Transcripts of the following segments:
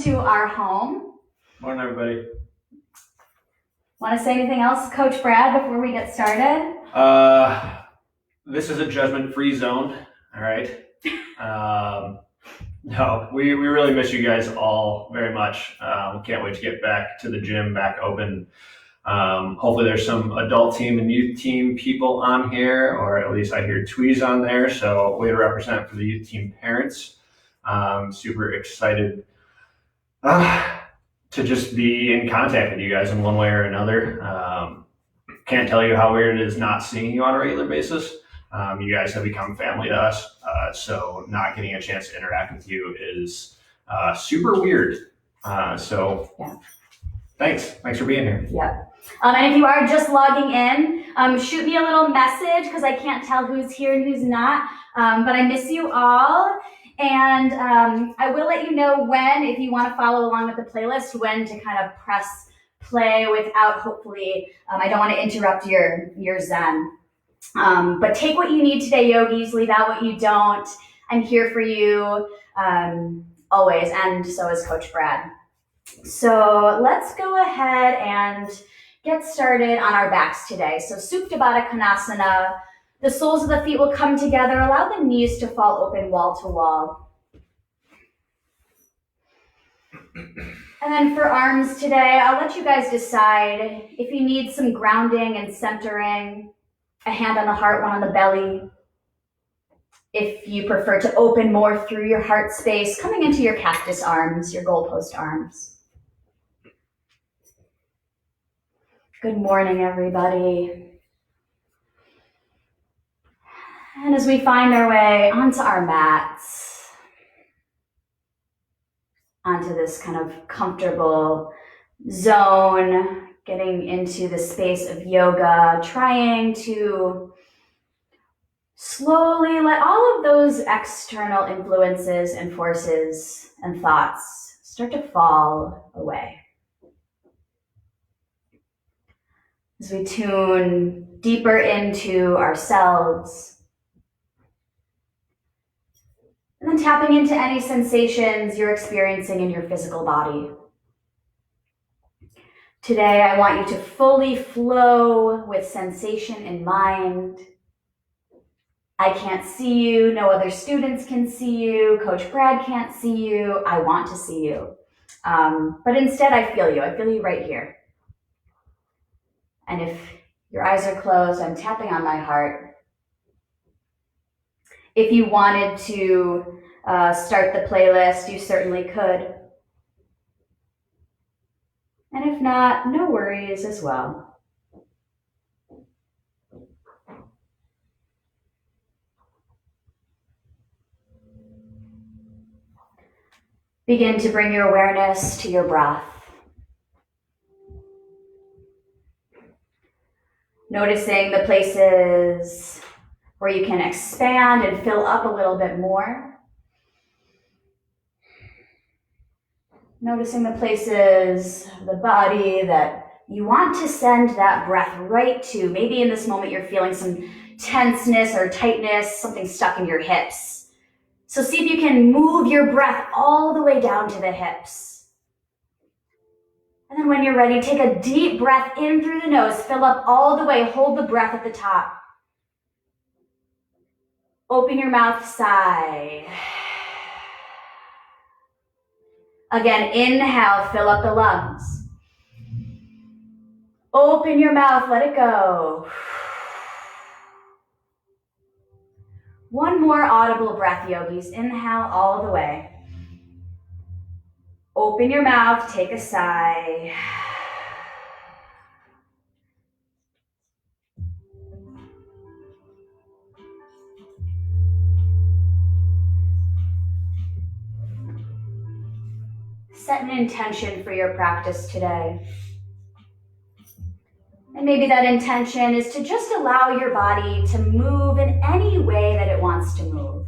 to our home. Morning, everybody. Want to say anything else, Coach Brad, before we get started? This is a judgment-free zone, all right? No, we really miss you guys all very much. We can't wait to get back to the gym, back open. Hopefully there's some adult team and youth team people on here, or at least I hear Tweez on there, so way to represent for the youth team parents. Super excited to just be in contact with you guys in one way or another. Can't tell you how weird it is not seeing you on a regular basis. You guys have become family to us, so not getting a chance to interact with you is super weird. So yeah. Thanks for being here. Yep. And if you are just logging in, shoot me a little message because I can't tell who's here and who's not, but I miss you all. And I will let you know when, if you want to follow along with the playlist, when to kind of press play without, hopefully, I don't want to interrupt your zen. But take what you need today, yogis. Leave out what you don't. I'm here for you always, and so is Coach Brad. So let's go ahead and get started on our backs today. So Supta Baddha Konasana. The soles of the feet will come together. Allow the knees to fall open wall to wall. And then for arms today, I'll let you guys decide if you need some grounding and centering, a hand on the heart, one on the belly. If you prefer to open more through your heart space, coming into your cactus arms, your goalpost arms. Good morning, everybody. And as we find our way onto our mats, onto this kind of comfortable zone, getting into the space of yoga, trying to slowly let all of those external influences and forces and thoughts start to fall away. As we tune deeper into ourselves, and then tapping into any sensations you're experiencing in your physical body. Today, I want you to fully flow with sensation in mind. I can't see you, no other students can see you, Coach Brad can't see you, I want to see you. But instead, I feel you right here. And if your eyes are closed, I'm tapping on my heart. If you wanted to start the playlist, you certainly could. And if not, no worries as well. Begin to bring your awareness to your breath. Noticing the places where you can expand and fill up a little bit more. Noticing the places of the body that you want to send that breath right to. Maybe in this moment you're feeling some tenseness or tightness, something stuck in your hips. So see if you can move your breath all the way down to the hips. And then when you're ready, take a deep breath in through the nose, fill up all the way, hold the breath at the top. Open your mouth, sigh. Again, inhale, fill up the lungs. Open your mouth, let it go. One more audible breath, yogis. Inhale all the way. Open your mouth, take a sigh. Set an intention for your practice today. And maybe that intention is to just allow your body to move in any way that it wants to move.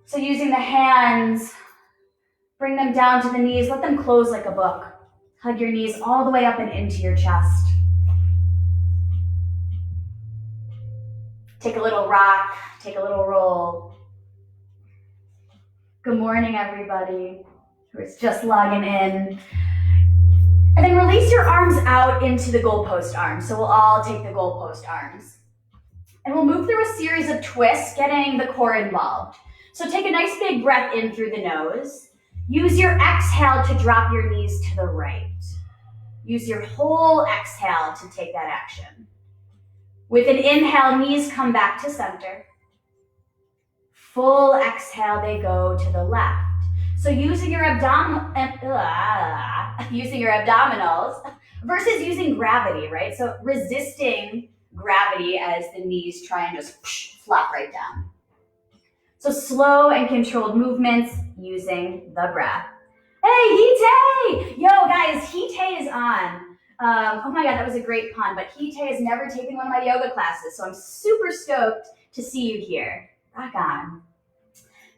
So using the hands, bring them down to the knees, let them close like a book. Hug your knees all the way up and into your chest. Take a little rock, take a little roll. Good morning, everybody who is just logging in. And then release your arms out into the goalpost arms. So we'll all take the goalpost arms. And we'll move through a series of twists, getting the core involved. So take a nice big breath in through the nose. Use your exhale to drop your knees to the right. Use your whole exhale to take that action. With an inhale, knees come back to center. Full exhale, they go to the left. So using your abdominals versus using gravity, right? So resisting gravity as the knees try and just flop right down. So slow and controlled movements using the breath. Hey, Hite! Yo, guys, Hite is on. Oh my God, that was a great pun, but Hite has never taken one of my yoga classes, so I'm super stoked to see you here. Rock on.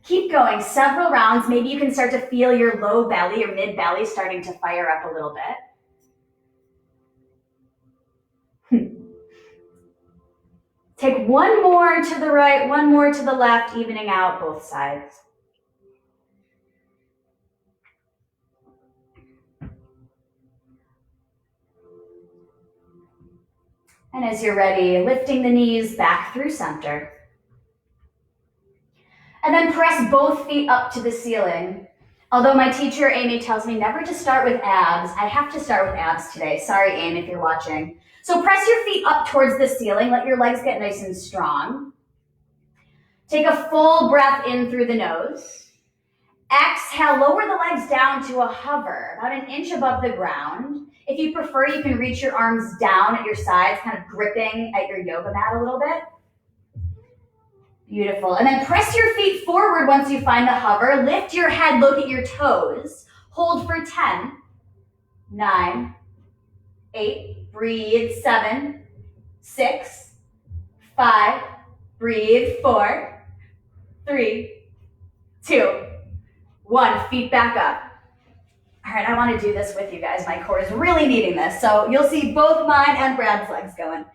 Keep going, several rounds. Maybe you can start to feel your low belly or mid belly starting to fire up a little bit. Take one more to the right, one more to the left, evening out both sides. And as you're ready, lifting the knees back through center. And then press both feet up to the ceiling. Although my teacher, Amy, tells me never to start with abs, I have to start with abs today. Sorry, Amy, if you're watching. So press your feet up towards the ceiling. Let your legs get nice and strong. Take a full breath in through the nose. Exhale, lower the legs down to a hover, about an inch above the ground. If you prefer, you can reach your arms down at your sides, kind of gripping at your yoga mat a little bit. Beautiful. And then press your feet forward once you find the hover. Lift your head, look at your toes. Hold for 10, 9, 8, breathe, 7, 6, 5, breathe, 4, 3, 2, 1. Feet back up. All right, I want to do this with you guys. My core is really needing this. So you'll see both mine and Brad's legs going.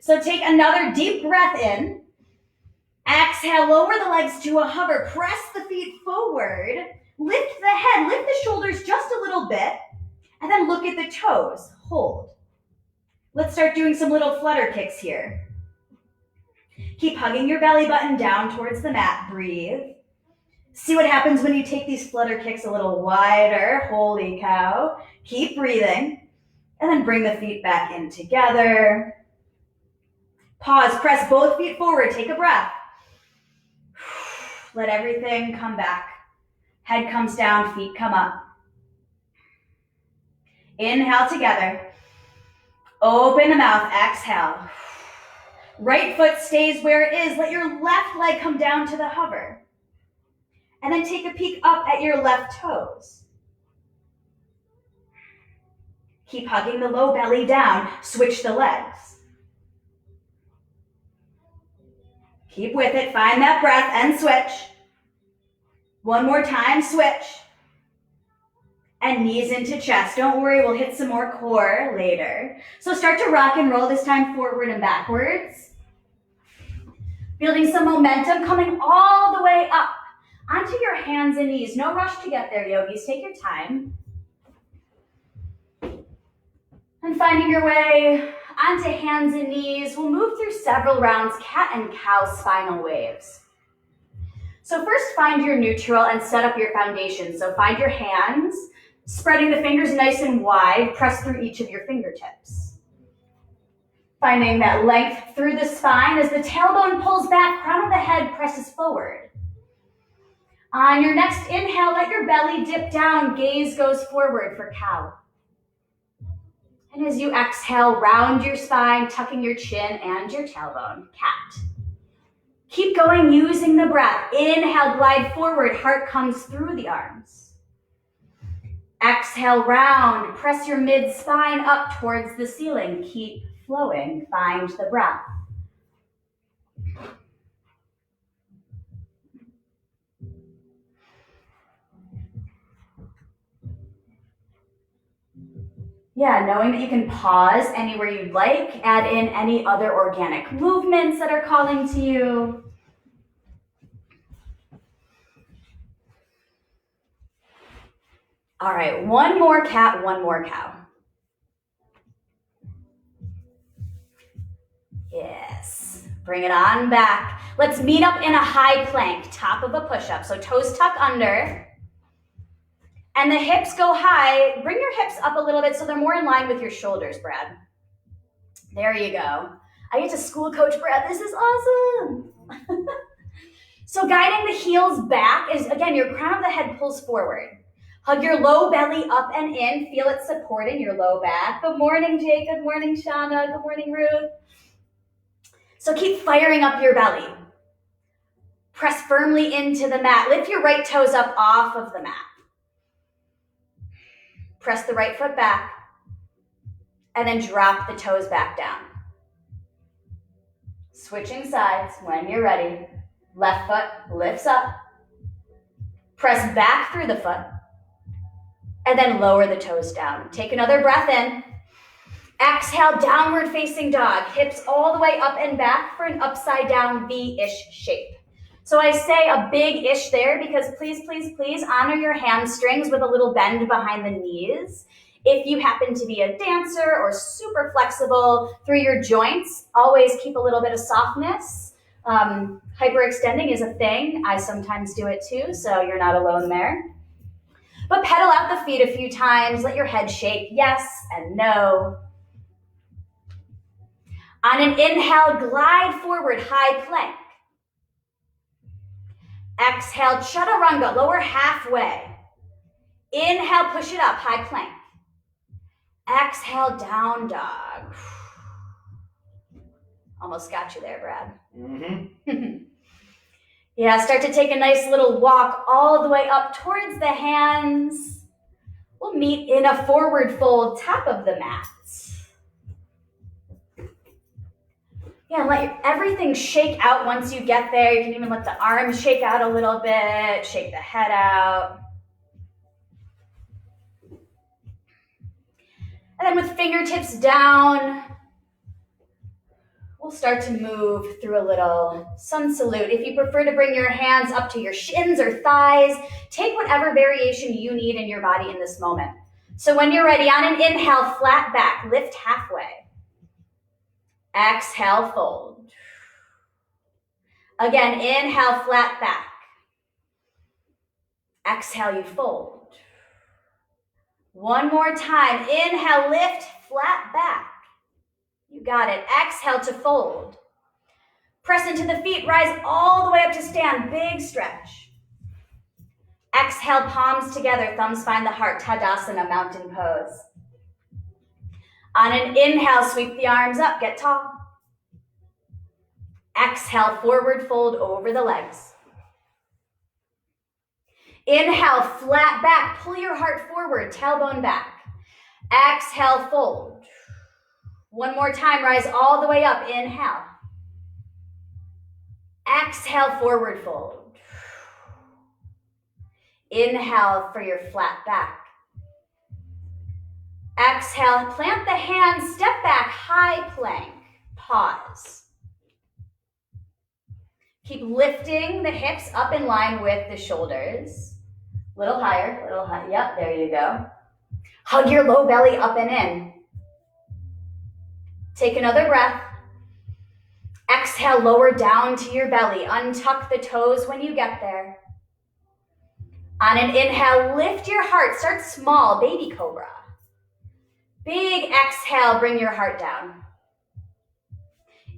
So take another deep breath in. Exhale, lower the legs to a hover. Press the feet forward. Lift the head, lift the shoulders just a little bit. And then look at the toes. Hold. Let's start doing some little flutter kicks here. Keep hugging your belly button down towards the mat. Breathe. See what happens when you take these flutter kicks a little wider. Holy cow. Keep breathing. And then bring the feet back in together. Pause. Press both feet forward. Take a breath. Let everything come back. Head comes down, feet come up. Inhale together. Open the mouth, exhale. Right foot stays where it is. Let your left leg come down to the hover. And then take a peek up at your left toes. Keep hugging the low belly down. Switch the legs. Keep with it. Find that breath and switch. One more time, switch. And knees into chest. Don't worry, we'll hit some more core later. So start to rock and roll, this time forward and backwards. Building some momentum, coming all the way up onto your hands and knees. No rush to get there, yogis. Take your time. And finding your way onto hands and knees, we'll move through several rounds, cat and cow spinal waves. So first find your neutral and set up your foundation. So find your hands, spreading the fingers nice and wide, press through each of your fingertips. Finding that length through the spine as the tailbone pulls back, crown of the head presses forward. On your next inhale, let your belly dip down, gaze goes forward for cow. And as you exhale, round your spine, tucking your chin and your tailbone, cat. Keep going using the breath. Inhale, glide forward, heart comes through the arms. Exhale, round, press your mid-spine up towards the ceiling. Keep flowing, find the breath. Yeah, knowing that you can pause anywhere you'd like, add in any other organic movements that are calling to you. All right, one more cat, one more cow. Yes, bring it on back. Let's meet up in a high plank, top of a push-up. So toes tuck under, and the hips go high. Bring your hips up a little bit so they're more in line with your shoulders, Brad. There you go. I get to school coach Brad. This is awesome. So guiding the heels back is, again, your crown of the head pulls forward. Hug your low belly up and in. Feel it supporting your low back. Good morning, Jake. Good morning, Shauna. Good morning, Ruth. So keep firing up your belly. Press firmly into the mat. Lift your right toes up off of the mat. Press the right foot back. And then drop the toes back down. Switching sides when you're ready. Left foot lifts up. Press back through the foot. And then lower the toes down. Take another breath in. Exhale, downward facing dog. Hips all the way up and back for an upside down V-ish shape. So I say a big-ish there because please, please, please honor your hamstrings with a little bend behind the knees. If you happen to be a dancer or super flexible through your joints, always keep a little bit of softness. Hyperextending is a thing. I sometimes do it too, so you're not alone there. But pedal out the feet a few times. Let your head shake yes and no. On an inhale, glide forward, high plank. Exhale, chaturanga, lower halfway. Inhale, push it up, high plank. Exhale, down dog. Almost got you there, Brad. Mm-hmm. Yeah, start to take a nice little walk all the way up towards the hands. We'll meet in a forward fold, top of the mat. Yeah, let everything shake out once you get there. You can even let the arms shake out a little bit, shake the head out. And then with fingertips down, we'll start to move through a little sun salute. If you prefer to bring your hands up to your shins or thighs, take whatever variation you need in your body in this moment. So when you're ready, on an inhale, flat back, lift halfway. Exhale, fold. Again, inhale, flat back. Exhale, you fold. One more time. Inhale, lift, flat back. You got it. Exhale to fold. Press into the feet, rise all the way up to stand. Big stretch. Exhale, palms together, thumbs find the heart. Tadasana, mountain pose. On an inhale, sweep the arms up, get tall. Exhale, forward fold over the legs. Inhale, flat back, pull your heart forward, tailbone back. Exhale, fold. One more time, rise all the way up, inhale. Exhale, forward fold. Inhale for your flat back. Exhale, plant the hands, step back, high plank, pause. Keep lifting the hips up in line with the shoulders. Little higher, yep, there you go. Hug your low belly up and in. Take another breath. Exhale, lower down to your belly. Untuck the toes when you get there. On an inhale, lift your heart. Start small, baby cobra. Big exhale, bring your heart down.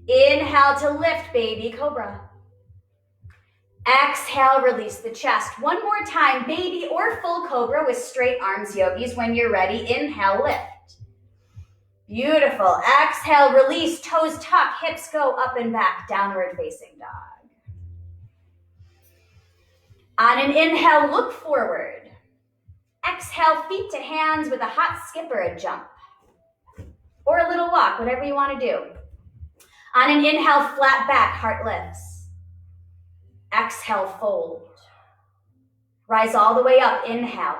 Inhale to lift, baby cobra. Exhale, release the chest. One more time, baby or full cobra with straight arms, yogis. When you're ready, inhale, lift. Beautiful. Exhale, release, toes tuck, hips go up and back, downward facing dog. On an inhale, look forward. Exhale, feet to hands with a hot skip or a jump. Or a little walk, whatever you want to do. On an inhale, flat back, heart lifts. Exhale, fold. Rise all the way up, inhale.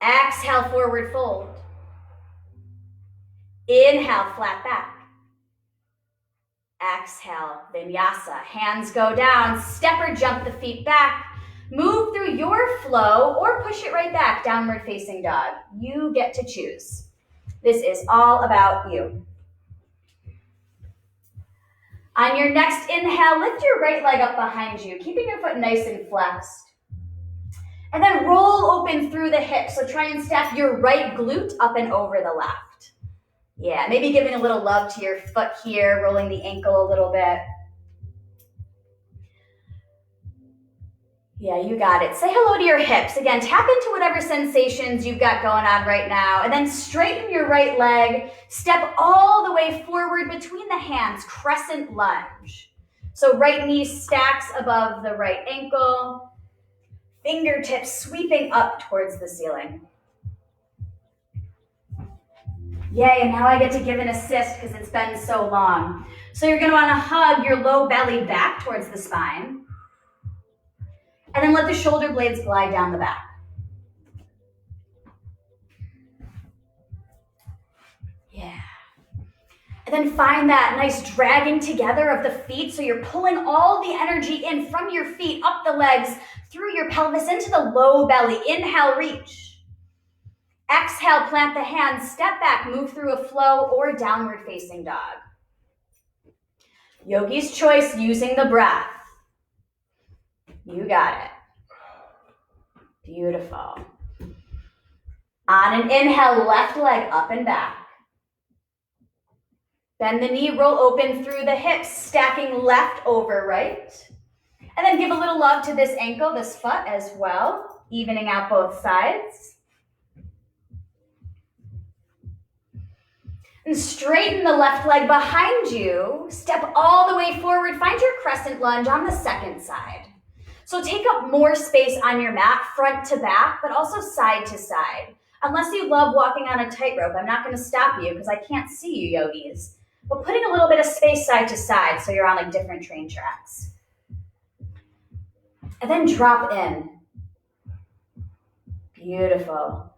Exhale, forward fold. Inhale, flat back. Exhale, Vinyasa. Hands go down, step or jump the feet back. Move through your flow or push it right back, downward facing dog. You get to choose. This is all about you. On your next inhale, lift your right leg up behind you, keeping your foot nice and flexed. And then roll open through the hips. So try and stack your right glute up and over the left. Yeah, maybe giving a little love to your foot here, rolling the ankle a little bit. Yeah, you got it. Say hello to your hips. Again, tap into whatever sensations you've got going on right now. And then straighten your right leg. Step all the way forward between the hands, crescent lunge. So right knee stacks above the right ankle. Fingertips sweeping up towards the ceiling. Yay, and now I get to give an assist because it's been so long. So you're going to want to hug your low belly back towards the spine. And then let the shoulder blades glide down the back. Yeah. And then find that nice dragging together of the feet. So you're pulling all the energy in from your feet, up the legs, through your pelvis, into the low belly. Inhale, reach. Exhale, plant the hands, step back, move through a flow or downward facing dog. Yogi's choice, using the breath. You got it. Beautiful. On an inhale, left leg up and back. Bend the knee, roll open through the hips, stacking left over right. And then give a little love to this ankle, this foot as well, evening out both sides. And straighten the left leg behind you. Step all the way forward. Find your crescent lunge on the second side. So take up more space on your mat, front to back, but also side to side. Unless you love walking on a tightrope, I'm not going to stop you because I can't see you, yogis. But putting a little bit of space side to side so you're on like different train tracks. And then drop in. Beautiful.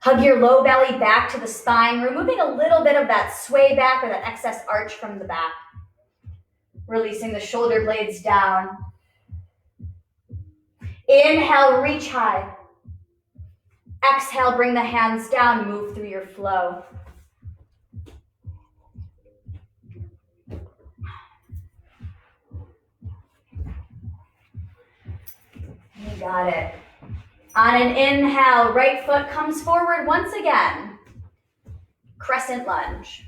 Hug your low belly back to the spine, removing a little bit of that sway back or that excess arch from the back. Releasing the shoulder blades down. Inhale, reach high. Exhale, bring the hands down, move through your flow. You got it. On an inhale, right foot comes forward once again. Crescent lunge.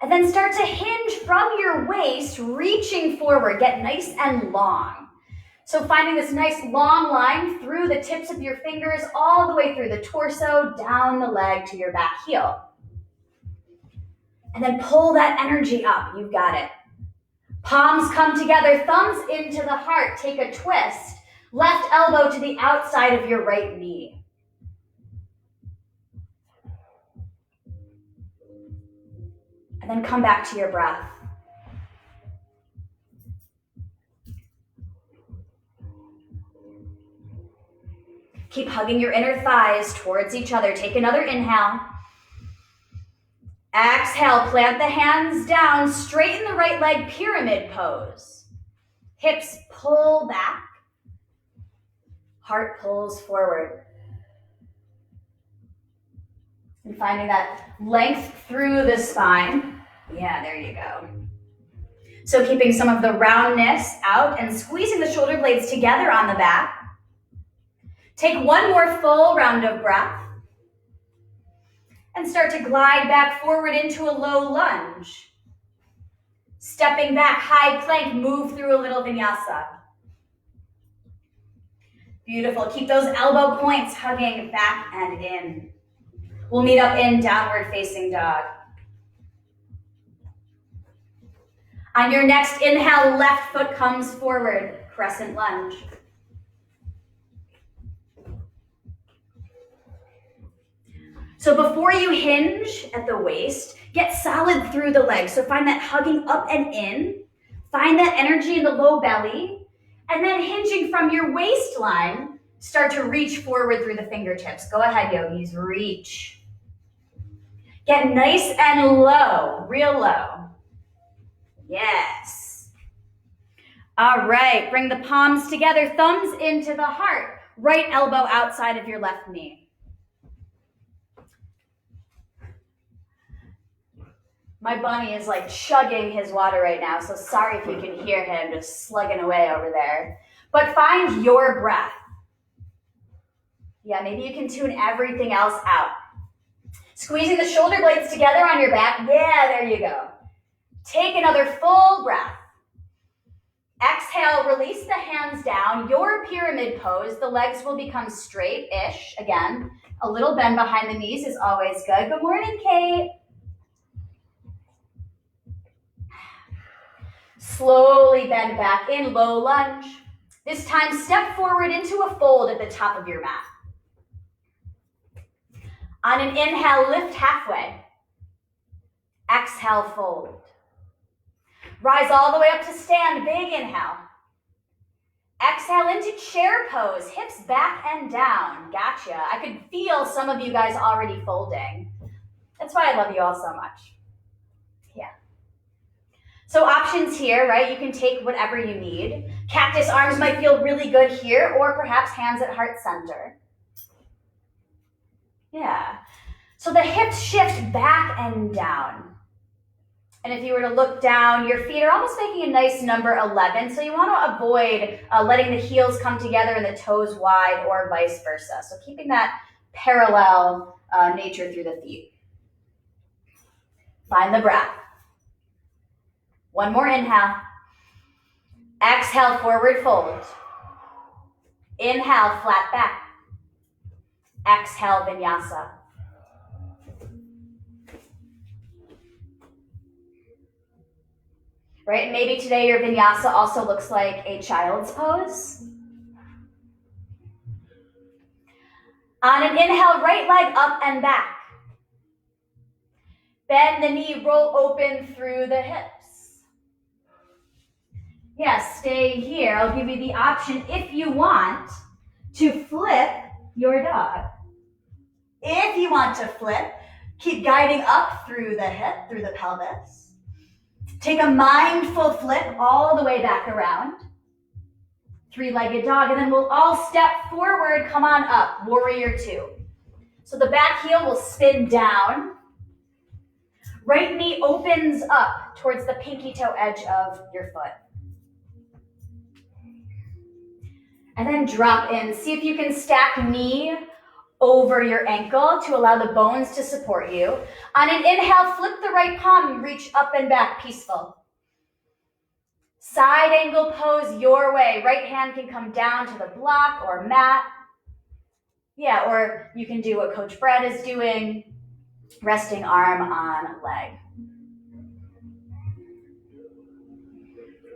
And then start to hinge from your waist, reaching forward. Get nice and long. So finding this nice long line through the tips of your fingers, all the way through the torso, down the leg to your back heel. And then pull that energy up. You've got it. Palms come together, thumbs into the heart. Take a twist. Left elbow to the outside of your right knee. And then come back to your breath. Keep hugging your inner thighs towards each other. Take another inhale. Exhale, plant the hands down. Straighten the right leg, pyramid pose. Hips pull back. Heart pulls forward. And finding that length through the spine. Yeah, there you go. So keeping some of the roundness out and squeezing the shoulder blades together on the back. Take one more full round of breath. And start to glide back forward into a low lunge. Stepping back, high plank, move through a little vinyasa. Beautiful. Keep those elbow points hugging back and in. We'll meet up in downward facing dog. On your next inhale, left foot comes forward, crescent lunge. So before you hinge at the waist, get solid through the legs. So find that hugging up and in. Find that energy in the low belly. And then hinging from your waistline, start to reach forward through the fingertips. Go ahead, yogis, reach. Get nice and low, real low. Yes. All right, bring the palms together, thumbs into the heart, right elbow outside of your left knee. My bunny is like chugging his water right now, so sorry if you can hear him just slugging away over there. But find your breath. Yeah, maybe you can tune everything else out. Squeezing the shoulder blades together on your back. Yeah, there you go. Take another full breath. Exhale, release the hands down. Your pyramid pose. The legs will become straight-ish. Again, a little bend behind the knees is always good. Good morning, Kate. Slowly bend back in, low lunge. This time, step forward into a fold at the top of your mat. On an inhale, lift halfway. Exhale, fold. Rise all the way up to stand, big inhale. Exhale into chair pose, hips back and down. Gotcha. I could feel some of you guys already folding. That's why I love you all so much. Yeah. So options here, right? You can take whatever you need. Cactus arms might feel really good here, or perhaps hands at heart center. Yeah. So the hips shift back and down. And if you were to look down, your feet are almost making a nice number 11. So you want to avoid letting the heels come together and the toes wide or vice versa. So keeping that parallel nature through the feet. Find the breath. One more inhale. Exhale, forward fold. Inhale, flat back. Exhale, vinyasa. Right? Maybe today your vinyasa also looks like a child's pose. On an inhale, right leg up and back. Bend the knee, roll open through the hips. Yes, stay here. I'll give you the option if you want to flip your dog. If you want to flip, keep guiding up through the hip, through the pelvis. Take a mindful flip all the way back around. Three-legged dog, and then we'll all step forward, come on up, warrior two. So the back heel will spin down. Right knee opens up towards the pinky toe edge of your foot. And then drop in. See if you can stack knee over your ankle to allow the bones to support you. On an inhale, flip the right palm, reach up and back, peaceful. Side angle pose your way. Right hand can come down to the block or mat. Yeah, or you can do what Coach Brad is doing, resting arm on leg.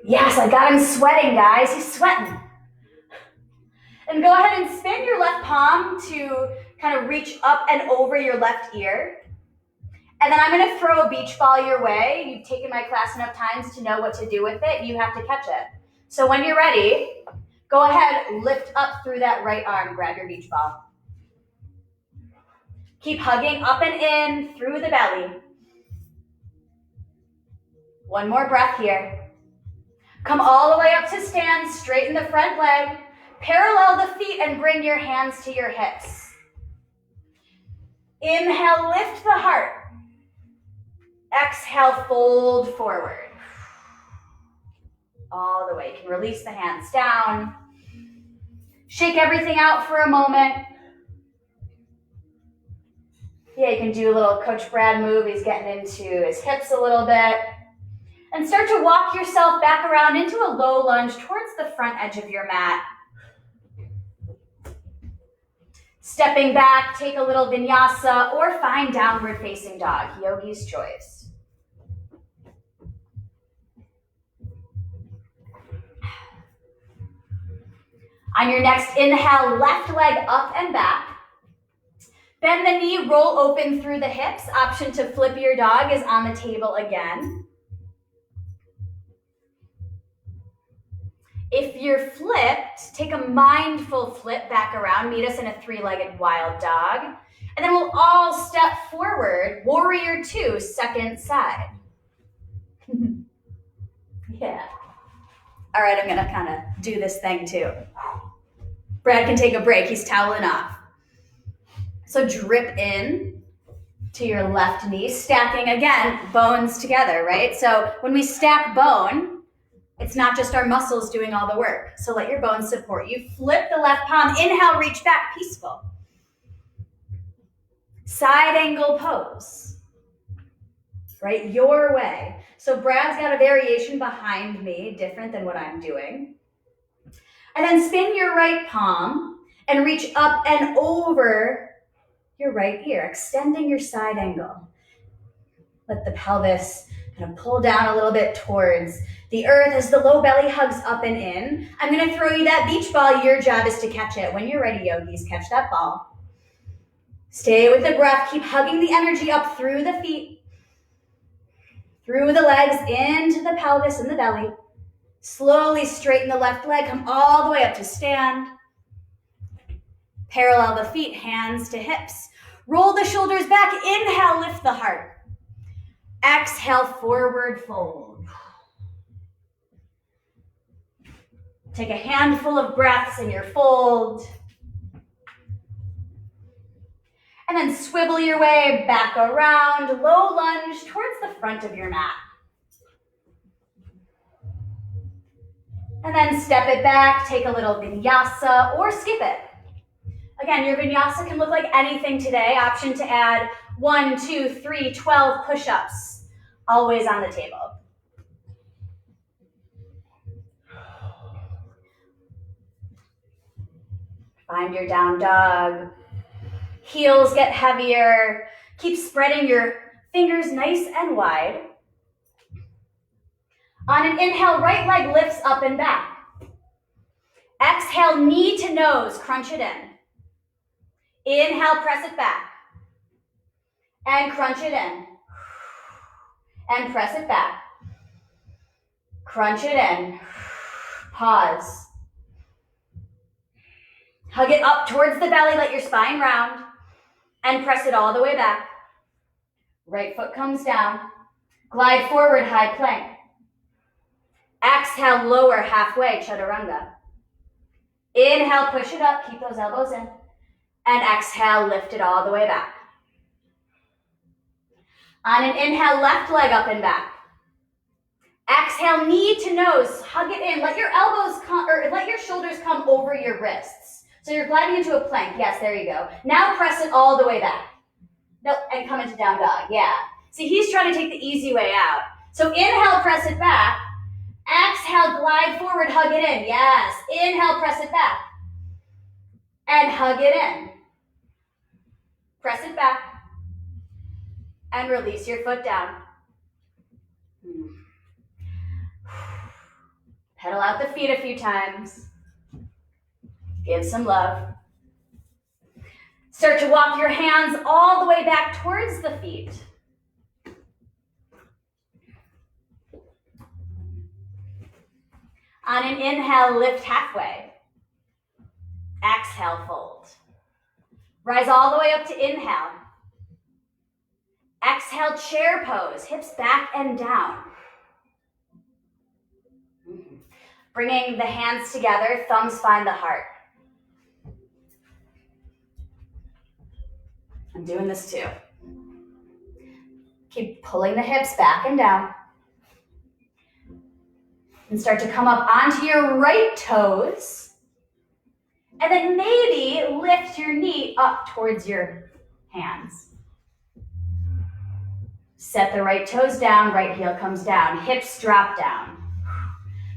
Yes, I got him sweating, guys. He's sweating. And go ahead and spin your left palm to kind of reach up and over your left ear. And then I'm going to throw a beach ball your way. You've taken my class enough times to know what to do with it. You have to catch it. So when you're ready, go ahead, lift up through that right arm. Grab your beach ball. Keep hugging up and in through the belly. One more breath here. Come all the way up to stand, straighten the front leg. Parallel the feet and bring your hands to your hips. Inhale, lift the heart. Exhale, fold forward. All the way. You can release the hands down. Shake everything out for a moment. Yeah, you can do a little Coach Brad move. He's getting into his hips a little bit. And start to walk yourself back around into a low lunge towards the front edge of your mat. Stepping back, take a little vinyasa or find downward facing dog, yogi's choice. On your next inhale, left leg up and back. Bend the knee, roll open through the hips. Option to flip your dog is on the table again. If you're flipped, take a mindful flip back around. Meet us in a three-legged wild dog. And then we'll all step forward. Warrior two, second side. Yeah. All right, I'm gonna kind of do this thing too. Brad can take a break, he's toweling off. So drip in to your left knee, stacking again, bones together, right? So when we stack bone, it's not just our muscles doing all the work. So let your bones support you. Flip the left palm, inhale, reach back, peaceful. Side angle pose, right? Your way. So Brad's got a variation behind me, different than what I'm doing. And then spin your right palm and reach up and over your right ear, extending your side angle. Let the pelvis kind of pull down a little bit towards the earth as the low belly hugs up and in. I'm going to throw you that beach ball. Your job is to catch it. When you're ready, yogis, catch that ball. Stay with the breath. Keep hugging the energy up through the feet, through the legs, into the pelvis and the belly. Slowly straighten the left leg. Come all the way up to stand. Parallel the feet, hands to hips. Roll the shoulders back. Inhale, lift the heart. Exhale, forward fold. Take a handful of breaths in your fold. And then swivel your way back around, low lunge towards the front of your mat. And then step it back, take a little vinyasa or skip it. Again, your vinyasa can look like anything today. Option to add 1, 2, 3, 12 push-ups, always on the table. Find your down dog. Heels get heavier. Keep spreading your fingers nice and wide. On an inhale, right leg lifts up and back. Exhale, knee to nose, crunch it in. Inhale, press it back. And crunch it in. And press it back. Crunch it in. Pause. Hug it up towards the belly, let your spine round. And press it all the way back. Right foot comes down. Glide forward, high plank. Exhale, lower halfway, chaturanga. Inhale, push it up, keep those elbows in. And exhale, lift it all the way back. On an inhale, left leg up and back. Exhale, knee to nose, hug it in. Let your elbows come, or let your shoulders come over your wrists. So you're gliding into a plank. Yes, there you go. Now press it all the way back. Nope, and come into down dog. Yeah. See, he's trying to take the easy way out. So inhale, press it back. Exhale, glide forward, hug it in. Yes. Inhale, press it back. And hug it in. Press it back. And release your foot down. Pedal out the feet a few times. Give some love. Start to walk your hands all the way back towards the feet. On an inhale, lift halfway. Exhale, fold. Rise all the way up to inhale. Exhale, chair pose, hips back and down. Bringing the hands together, thumbs find the heart. I'm doing this too. Keep pulling the hips back and down. And start to come up onto your right toes. And then maybe lift your knee up towards your hands. Set the right toes down, right heel comes down, hips drop down.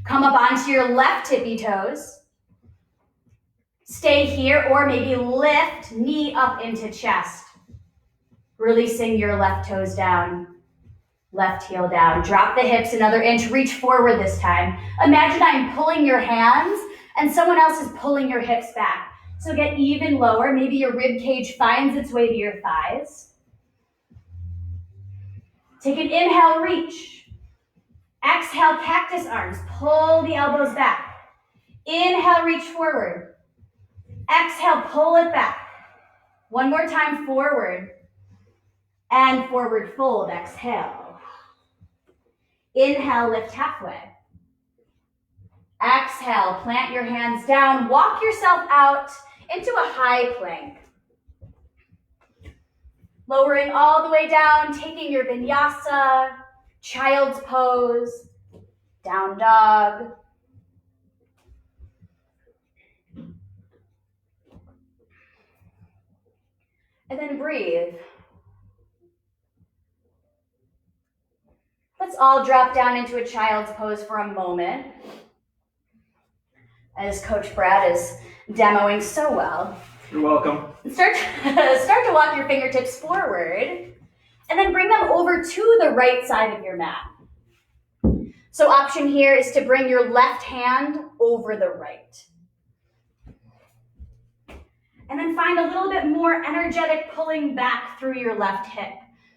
Come up onto your left tippy toes. Stay here or maybe lift knee up into chest. Releasing your left toes down, left heel down. Drop the hips another inch, reach forward this time. Imagine I'm pulling your hands and someone else is pulling your hips back. So get even lower. Maybe your rib cage finds its way to your thighs. Take an inhale, reach. Exhale, cactus arms. Pull the elbows back. Inhale, reach forward. Exhale, pull it back. One more time, forward. And forward fold, exhale. Inhale, lift halfway. exhale, plant your hands down, walk yourself out into a high plank. Lowering all the way down, taking your vinyasa, child's pose, down dog. And then breathe. Let's all drop down into a child's pose for a moment, as Coach Brad is demoing so well. You're welcome. Start to walk your fingertips forward, and then bring them over to the right side of your mat. So option here is to bring your left hand over the right. And then find a little bit more energetic pulling back through your left hip.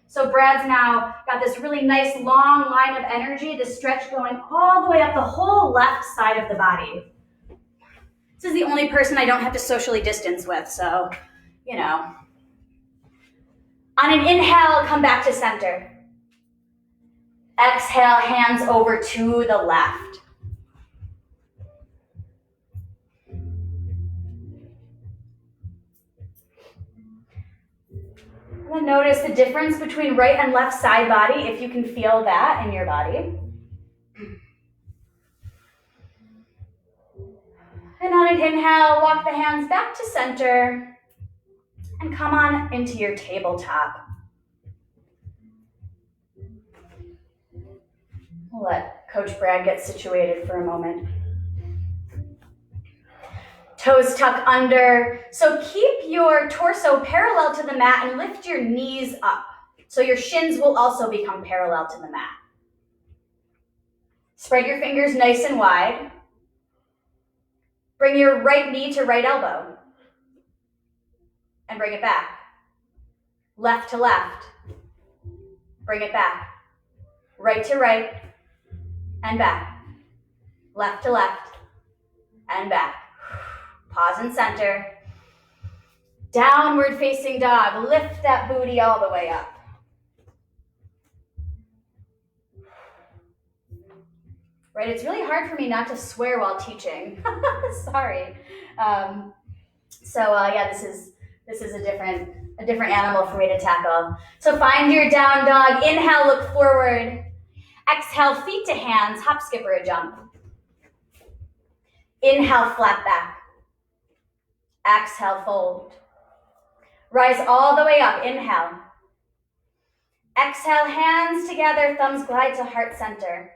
So Brad's now got this really nice long line of energy, this stretch going all the way up the whole left side of the body. This is the only person I don't have to socially distance with, so, you know. On an inhale, come back to center. Exhale, hands over to the left. And then notice the difference between right and left side body, if you can feel that in your body. And on an inhale, walk the hands back to center and come on into your tabletop. We'll let Coach Brad get situated for a moment. Toes tuck under. So keep your torso parallel to the mat and lift your knees up. So your shins will also become parallel to the mat. Spread your fingers nice and wide. Bring your right knee to right elbow. And bring it back. Left to left. Bring it back. Right to right. And back. Left to left. And back. Pause and center. Downward facing dog. Lift that booty all the way up. Right, it's really hard for me not to swear while teaching. Sorry. Yeah, this is a different animal for me to tackle. So find your down dog. Inhale, look forward. Exhale, feet to hands, hop, skip, or a jump. Inhale, flat back. Exhale, fold. Rise all the way up. Inhale. Exhale, hands together, thumbs glide to heart center.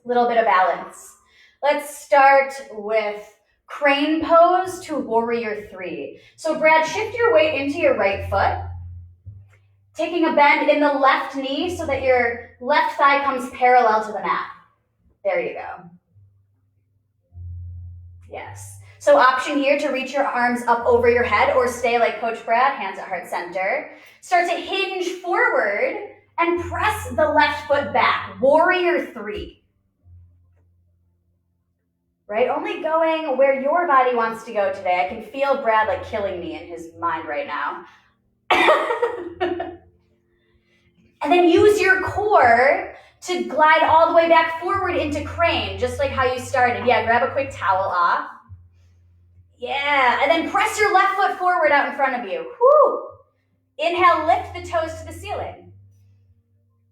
Little bit of balance. Let's start with crane pose to warrior 3. So Brad, shift your weight into your right foot, taking a bend in the left knee so that your left thigh comes parallel to the mat. There you go. Yes. So option here to reach your arms up over your head or stay like Coach Brad, hands at heart center. Start to hinge forward and press the left foot back. Warrior 3. Right? Only going where your body wants to go today. I can feel Brad like killing me in his mind right now. And then use your core to glide all the way back forward into crane, just like how you started. Yeah, grab a quick towel off. Yeah, and then press your left foot forward out in front of you. Whew. Inhale, lift the toes to the ceiling.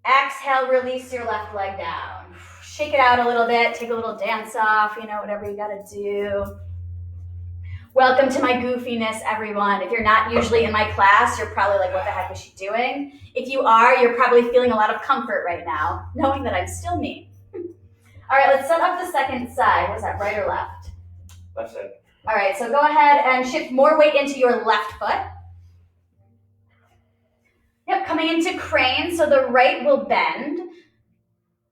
Exhale, release your left leg down. Shake it out a little bit, take a little dance off, whatever you gotta do. Welcome to my goofiness, everyone. If you're not usually in my class, you're probably like, what the heck is she doing? If you are, you're probably feeling a lot of comfort right now, knowing that I'm still me. All right, let's set up the second side. Was that right or left? Left side. All right, so go ahead and shift more weight into your left foot. Yep, coming into crane, so the right will bend.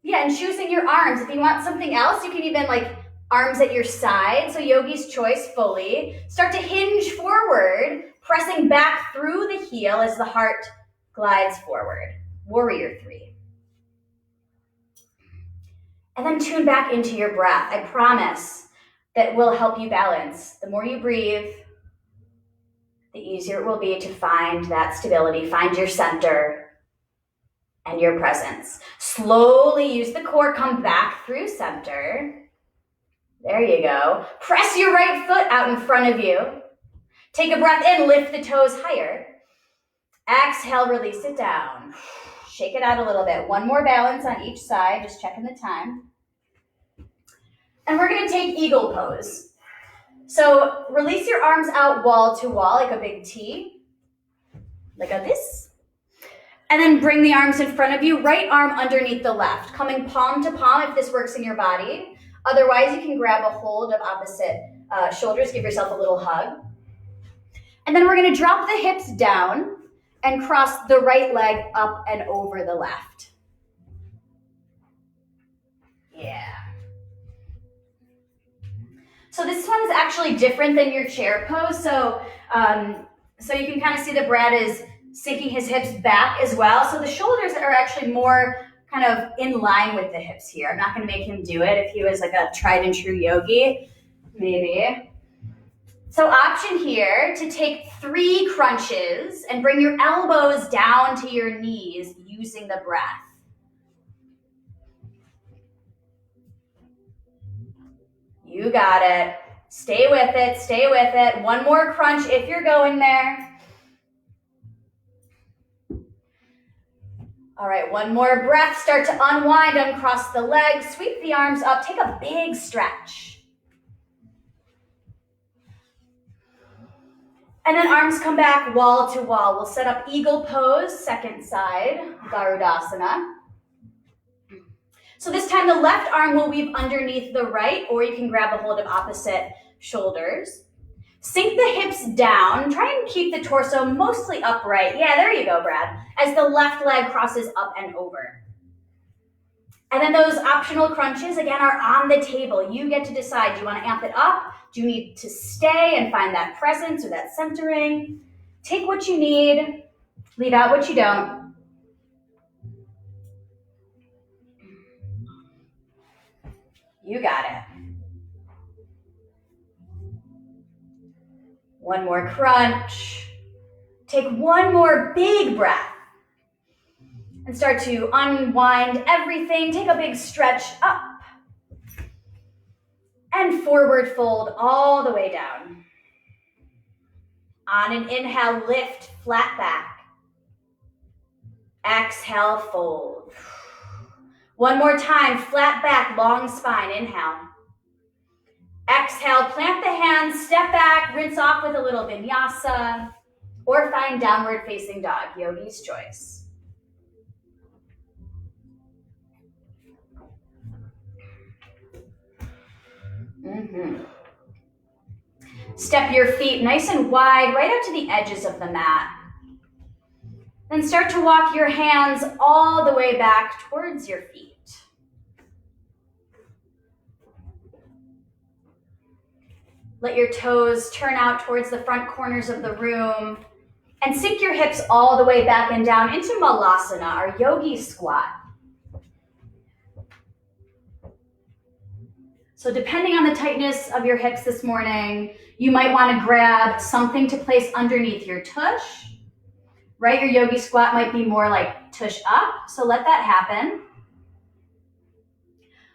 Yeah, and choosing your arms. If you want something else, you can even arms at your side. So yogi's choice fully. Start to hinge forward, pressing back through the heel as the heart glides forward. Warrior 3. And then tune back into your breath. I promise that will help you balance. The more you breathe, the easier it will be to find that stability, find your center and your presence. Slowly use the core, come back through center. There you go. Press your right foot out in front of you. Take a breath in, lift the toes higher. Exhale, release it down. Shake it out a little bit. One more balance on each side, just checking the time. And we're gonna take eagle pose. So release your arms out wall to wall like a big T, like a this. And then bring the arms in front of you, right arm underneath the left, coming palm to palm if this works in your body. Otherwise, you can grab a hold of opposite shoulders, give yourself a little hug. And then we're gonna drop the hips down and cross the right leg up and over the left. Yeah. So this one is actually different than your chair pose. So you can kind of see that Brad is sinking his hips back as well. So the shoulders are actually more kind of in line with the hips here. I'm not gonna make him do it if he was like a tried and true yogi, maybe. So option here to take 3 crunches and bring your elbows down to your knees using the breath. You got it. Stay with it, stay with it. One more crunch if you're going there. All right, one more breath. Start to unwind, uncross the legs, sweep the arms up, take a big stretch. And then arms come back wall to wall. We'll set up eagle pose, second side, Garudasana. So this time the left arm will weave underneath the right, or you can grab a hold of opposite shoulders. Sink the hips down. Try and keep the torso mostly upright. Yeah, there you go, Brad. As the left leg crosses up and over. And then those optional crunches, again, are on the table. You get to decide. Do you want to amp it up? Do you need to stay and find that presence or that centering? Take what you need. Leave out what you don't. You got it. One more crunch. Take one more big breath. And start to unwind everything. Take a big stretch up. And forward fold all the way down. On an inhale, lift, flat back. Exhale, fold. One more time, flat back, long spine, inhale. Exhale, plant the hands, step back, rinse off with a little vinyasa, or find downward facing dog, yogi's choice. Step your feet nice and wide, right out to the edges of the mat. Then start to walk your hands all the way back towards your feet. Let your toes turn out towards the front corners of the room and sink your hips all the way back and down into Malasana, our yogi squat. So depending on the tightness of your hips this morning, you might want to grab something to place underneath your tush, right? Your yogi squat might be more like tush up, so let that happen.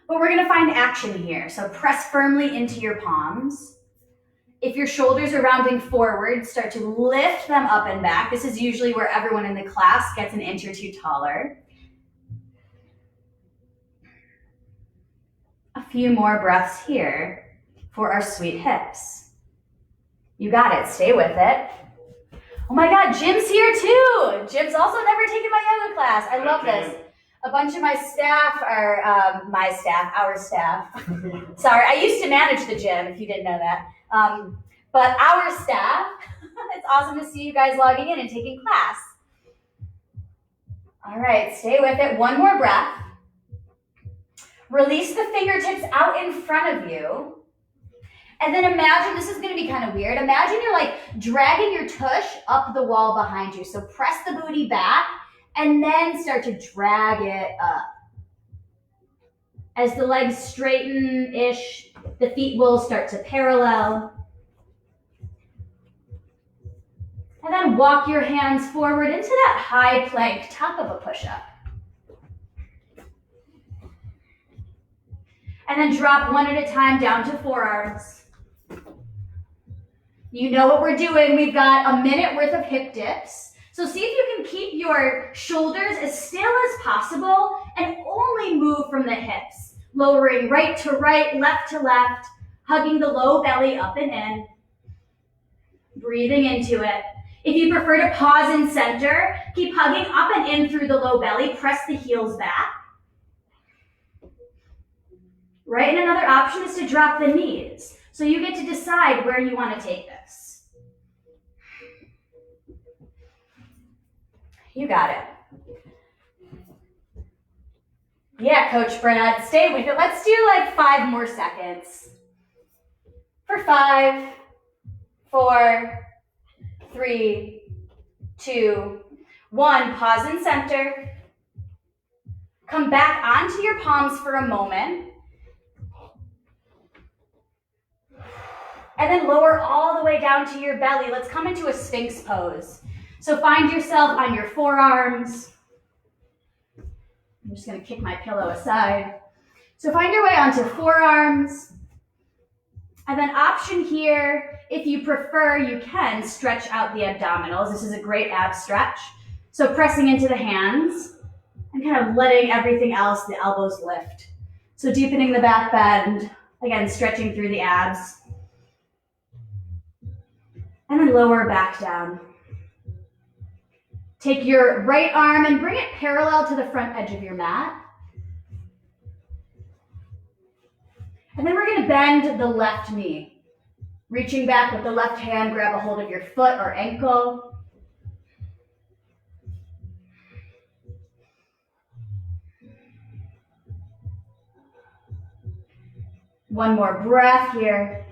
But we're going to find action here. So press firmly into your palms. If your shoulders are rounding forward, start to lift them up and back. This is usually where everyone in the class gets an inch or two taller. A few more breaths here for our sweet hips. You got it. Stay with it. Oh my God, Jim's here too. Jim's also never taken my yoga class. I love this. A bunch of my staff are our staff. Sorry, I used to manage the gym, if you didn't know that. But our staff, it's awesome to see you guys logging in and taking class. All right, stay with it. One more breath. Release the fingertips out in front of you. And then imagine, this is going to be kind of weird. Imagine you're like dragging your tush up the wall behind you. So press the booty back and then start to drag it up. As the legs straighten-ish, the feet will start to parallel. And then walk your hands forward into that high plank, top of a push-up. And then drop one at a time down to forearms. You know what we're doing. We've got a minute worth of hip dips. So see if you can keep your shoulders as still as possible and only move from the hips. Lowering right to right, left to left, hugging the low belly up and in. Breathing into it. If you prefer to pause in center, keep hugging up and in through the low belly. Press the heels back. Right, and another option is to drop the knees. So you get to decide where you want to take this. You got it. Yeah, Coach Burnett, stay with it. Let's do like 5 more seconds. For 5, 4, 3, 2, 1. Pause in center. Come back onto your palms for a moment. And then lower all the way down to your belly. Let's come into a Sphinx pose. So find yourself on your forearms. I'm just going to kick my pillow aside. So find your way onto forearms. And then option here, if you prefer, you can stretch out the abdominals. This is a great ab stretch. So pressing into the hands and kind of letting everything else, the elbows lift. So deepening the back bend, again, stretching through the abs. And then lower back down. Take your right arm and bring it parallel to the front edge of your mat. And then we're going to bend the left knee. Reaching back with the left hand, grab a hold of your foot or ankle. One more breath here.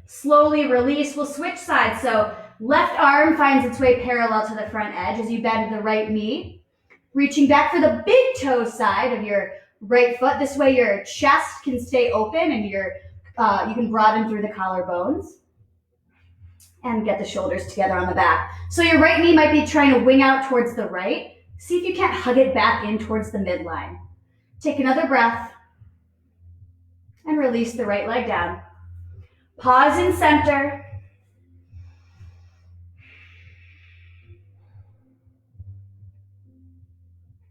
Slowly release. We'll switch sides. So left arm finds its way parallel to the front edge as you bend the right knee. Reaching back for the big toe side of your right foot. This way your chest can stay open and you can broaden through the collarbones. And get the shoulders together on the back. So your right knee might be trying to wing out towards the right. See if you can't hug it back in towards the midline. Take another breath. And release the right leg down. Pause in center.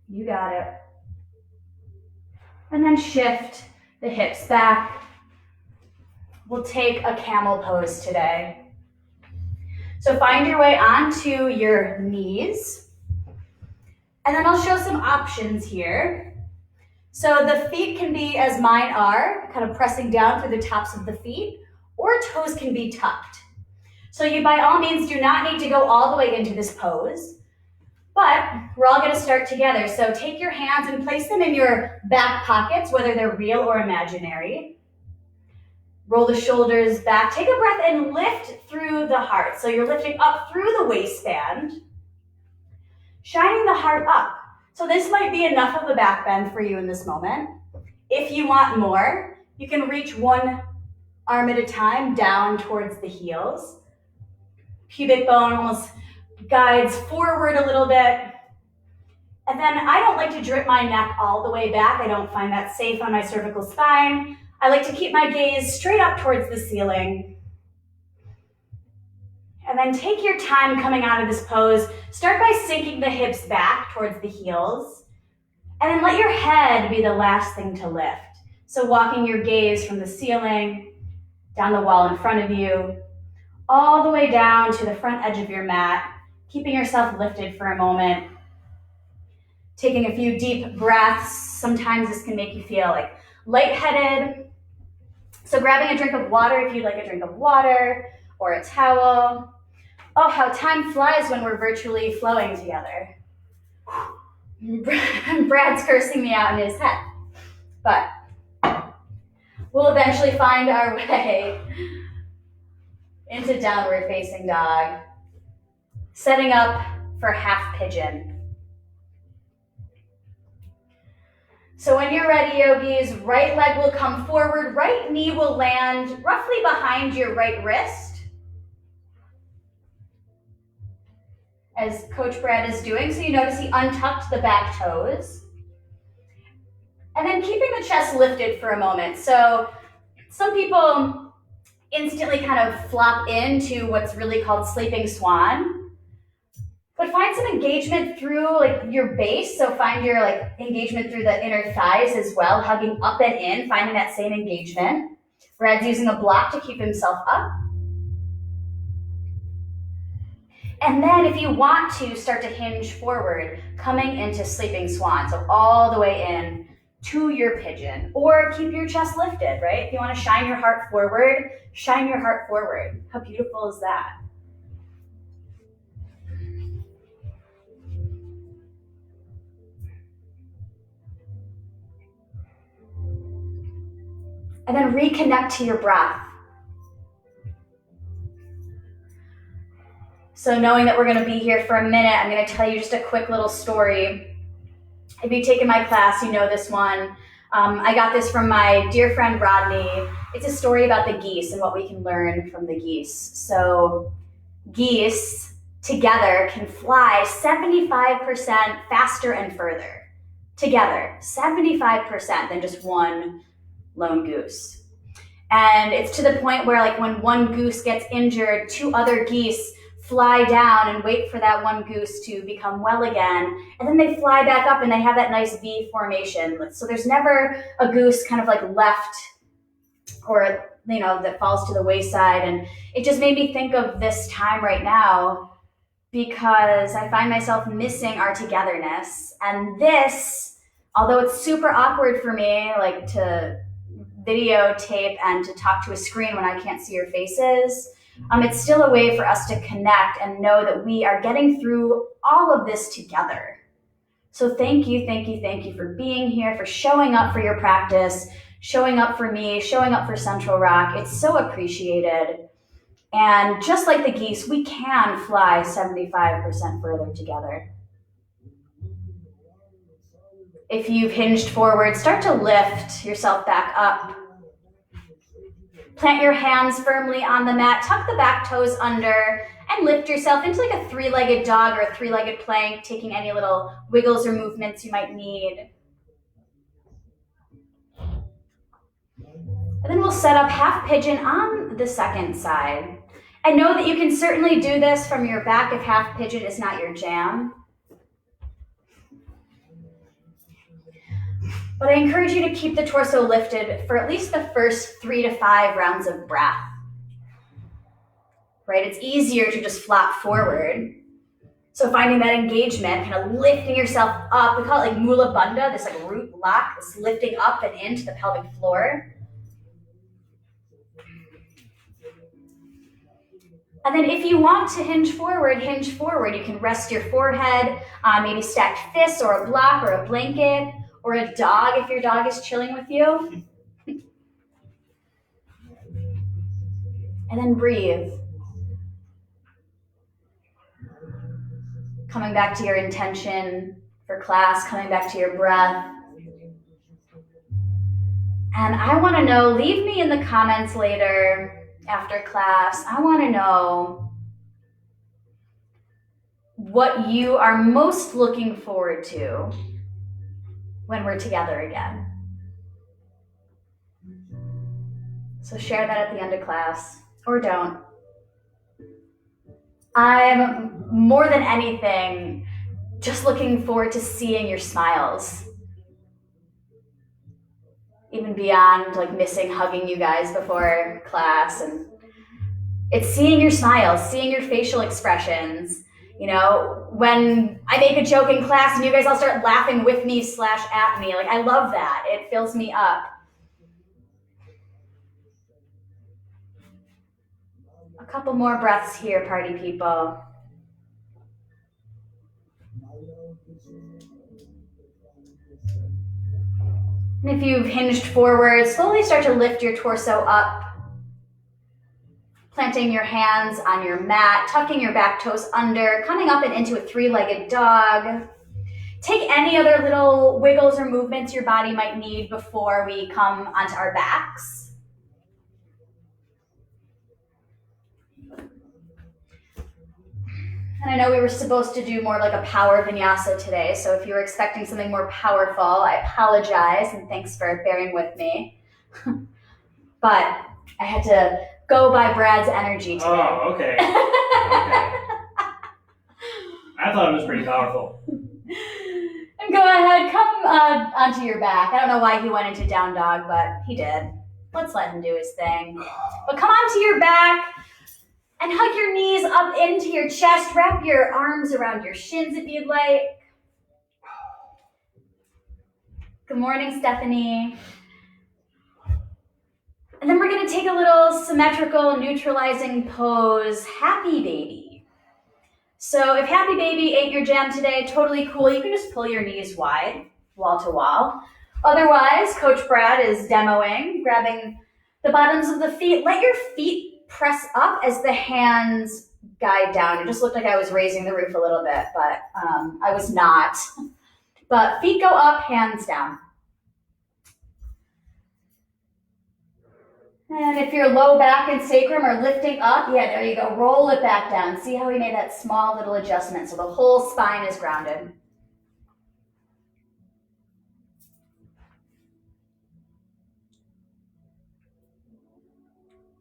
You got it. And then shift the hips back. We'll take a camel pose today. So find your way onto your knees. And then I'll show some options here. So the feet can be as mine are, kind of pressing down through the tops of the feet, or toes can be tucked. So you by all means do not need to go all the way into this pose, but we're all going to start together. So take your hands and place them in your back pockets, whether they're real or imaginary. Roll the shoulders back. Take a breath and lift through the heart. So you're lifting up through the waistband, shining the heart up. So this might be enough of a back bend for you in this moment. If you want more, you can reach one arm at a time down towards the heels. Pubic bone almost guides forward a little bit. And then I don't like to drip my neck all the way back. I don't find that safe on my cervical spine. I like to keep my gaze straight up towards the ceiling. And then take your time coming out of this pose. Start by sinking the hips back towards the heels. And then let your head be the last thing to lift. So walking your gaze from the ceiling, down the wall in front of you, all the way down to the front edge of your mat, keeping yourself lifted for a moment. Taking a few deep breaths. Sometimes this can make you feel like lightheaded. So grabbing a drink of water if you'd like a drink of water or a towel. Oh, how time flies when we're virtually flowing together. Brad's cursing me out in his head. But we'll eventually find our way into downward facing dog. Setting up for half pigeon. So when you're ready, yogis, right leg will come forward, right knee will land roughly behind your right wrist. As Coach Brad is doing, so you notice he untucked the back toes. And then keeping the chest lifted for a moment. So some people instantly kind of flop into what's really called sleeping swan. But find some engagement through like your base. So find your like engagement through the inner thighs as well, hugging up and in, finding that same engagement. Brad's using a block to keep himself up. And then if you want to start to hinge forward, coming into sleeping swan. So all the way in to your pigeon, or keep your chest lifted, right? If you want to shine your heart forward, shine your heart forward. How beautiful is that? And then reconnect to your breath. So knowing that we're going to be here for a minute, I'm going to tell you just a quick little story. If you've taken my class, you know this one. I got this from my dear friend Rodney. It's a story about the geese and what we can learn from the geese. So geese together can fly 75% faster and further. Together, 75% than just one lone goose. And it's to the point where like when one goose gets injured, two other geese fly down and wait for that one goose to become well again. And then they fly back up and they have that nice V formation. So there's never a goose kind of like left or, you know, that falls to the wayside. And it just made me think of this time right now because I find myself missing our togetherness. And this, although it's super awkward for me, like to videotape and to talk to a screen when I can't see your faces, it's still a way for us to connect and know that we are getting through all of this together. So thank you for being here, for showing up for your practice, showing up for me, showing up for Central Rock. It's so appreciated. And just like the geese, we can fly 75% further together. If you've hinged forward, start to lift yourself back up. Plant your hands firmly on the mat, tuck the back toes under, and lift yourself into like a three-legged dog or a three-legged plank, taking any little wiggles or movements you might need. And then we'll set up half pigeon on the second side. And know that you can certainly do this from your back if half pigeon is not your jam. But I encourage you to keep the torso lifted for at least the first 3 to 5 rounds of breath. Right? It's easier to just flop forward. So finding that engagement, kind of lifting yourself up. We call it like mula bandha, this like root lock, this lifting up and into the pelvic floor. And then if you want to hinge forward. You can rest your forehead, maybe stacked fists or a block or a blanket, or a dog if your dog is chilling with you. And then breathe. Coming back to your intention for class, coming back to your breath. And I want to know, leave me in the comments later after class, I want to know what you are most looking forward to when we're together again. So share that at the end of class, or don't. I'm more than anything just looking forward to seeing your smiles. Even beyond like missing hugging you guys before class. And it's seeing your smiles, seeing your facial expressions. You know, when I make a joke in class and you guys all start laughing with me / at me, like I love that. It fills me up. A couple more breaths here, party people. And if you've hinged forward, slowly start to lift your torso up. Planting your hands on your mat, tucking your back toes under, coming up and into a three-legged dog. Take any other little wiggles or movements your body might need before we come onto our backs. And I know we were supposed to do more like a power vinyasa today, so if you were expecting something more powerful, I apologize and thanks for bearing with me. But I had to go by Brad's energy today. Oh, okay. Okay. I thought it was pretty powerful. And go ahead, come onto your back. I don't know why he went into down dog, but he did. Let's let him do his thing. But come onto your back and hug your knees up into your chest. Wrap your arms around your shins if you'd like. Good morning, Stephanie. And then we're going to take a little symmetrical neutralizing pose, happy baby. So if happy baby ain't your jam today, totally cool. You can just pull your knees wide, wall to wall. Otherwise, Coach Brad is demoing, grabbing the bottoms of the feet. Let your feet press up as the hands guide down. It just looked like I was raising the roof a little bit, but I was not. But feet go up, hands down. And if your low back and sacrum are lifting up, yeah, there you go. Roll it back down. See how we made that small little adjustment so the whole spine is grounded.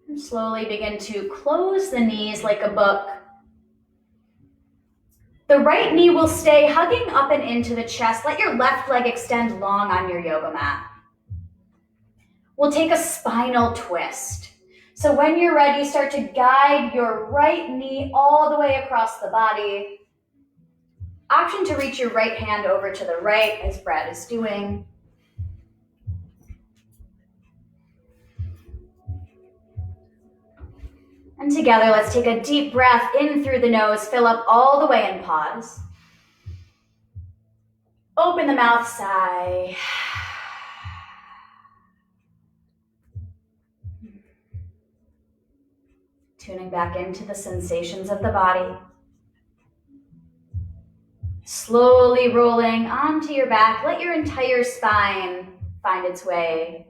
And slowly begin to close the knees like a book. The right knee will stay hugging up and into the chest. Let your left leg extend long on your yoga mat. We'll take a spinal twist. So when you're ready, start to guide your right knee all the way across the body. Option to reach your right hand over to the right, as Brad is doing. And together, let's take a deep breath in through the nose, fill up all the way and pause. Open the mouth, sigh. Tuning back into the sensations of the body. Slowly rolling onto your back. Let your entire spine find its way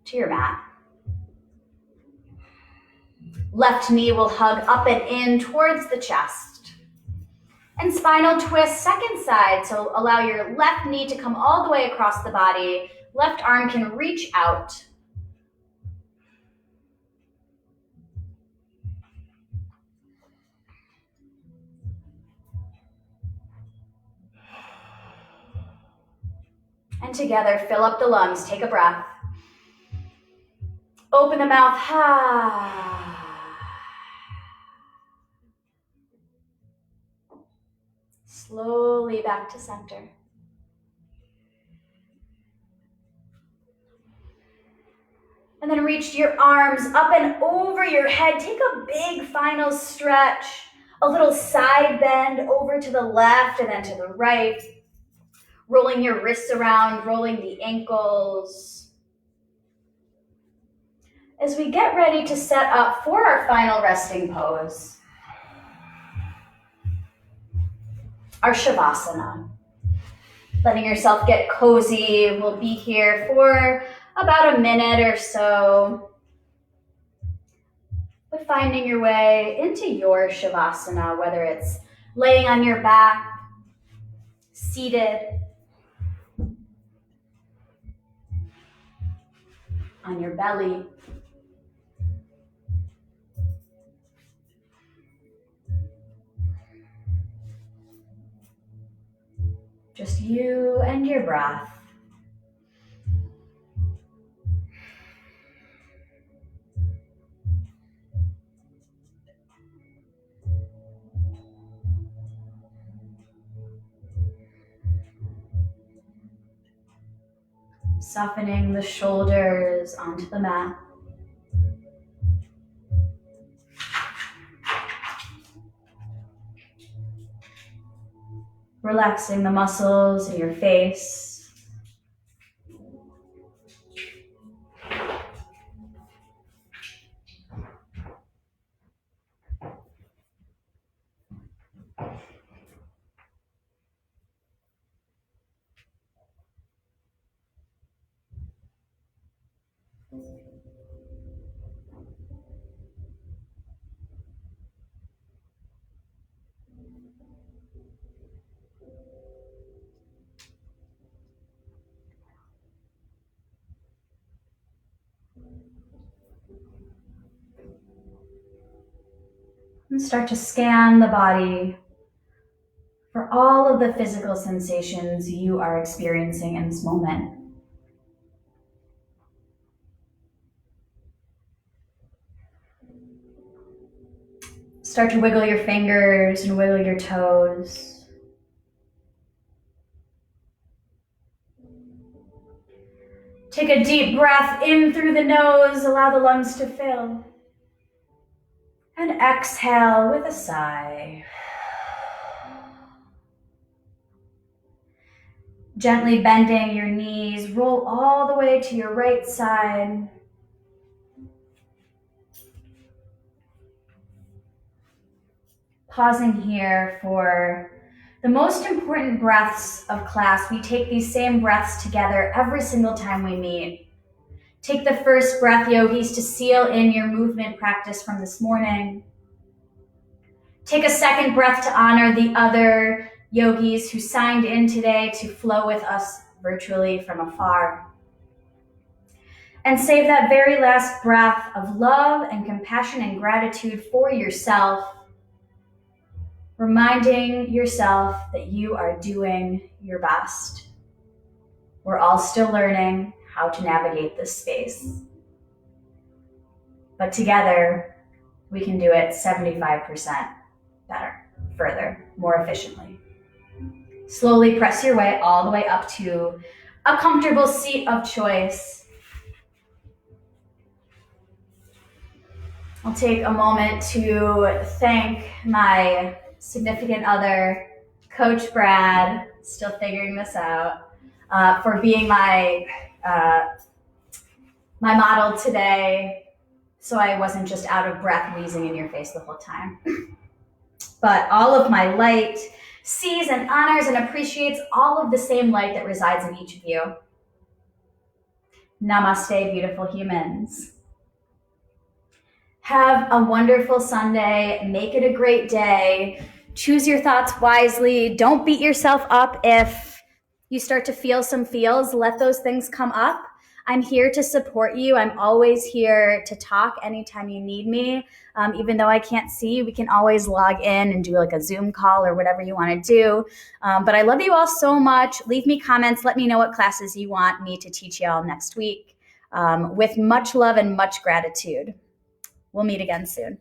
to your mat. Left knee will hug up and in towards the chest. And spinal twist, second side. So allow your left knee to come all the way across the body. Left arm can reach out. And together, fill up the lungs. Take a breath. Open the mouth. Slowly back to center. And then reach your arms up and over your head. Take a big final stretch. A little side bend over to the left and then to the right. Rolling your wrists around, rolling the ankles. As we get ready to set up for our final resting pose, our Shavasana. Letting yourself get cozy. We'll be here for about a minute or so. But finding your way into your Shavasana, whether it's laying on your back, seated, on your belly. Just you and your breath. Softening the shoulders onto the mat. Relaxing the muscles in your face. And start to scan the body for all of the physical sensations you are experiencing in this moment. Start to wiggle your fingers and wiggle your toes. Take a deep breath in through the nose, allow the lungs to fill. And exhale with a sigh. Gently bending your knees, roll all the way to your right side. Pausing here for the most important breaths of class. We take these same breaths together every single time we meet. Take the first breath, yogis, to seal in your movement practice from this morning. Take a second breath to honor the other yogis who signed in today to flow with us virtually from afar. And save that very last breath of love and compassion and gratitude for yourself, reminding yourself that you are doing your best. We're all still learning how to navigate this space. But together, we can do it 75% better, further, more efficiently. Slowly press your way all the way up to a comfortable seat of choice. I'll take a moment to thank my significant other, Coach Brad, still figuring this out, for being my model today, so I wasn't just out of breath wheezing in your face the whole time. But all of my light sees and honors and appreciates all of the same light that resides in each of you. Namaste, beautiful humans. Have a wonderful Sunday. Make it a great day. Choose your thoughts wisely. Don't beat yourself up if you start to feel some feels. Let those things come up. I'm here to support you. I'm always here to talk anytime you need me. Even though I can't see you, we can always log in and do like a Zoom call or whatever you want to do. But I love you all so much. Leave me comments. Let me know what classes you want me to teach you all next week. With much love and much gratitude. We'll meet again soon.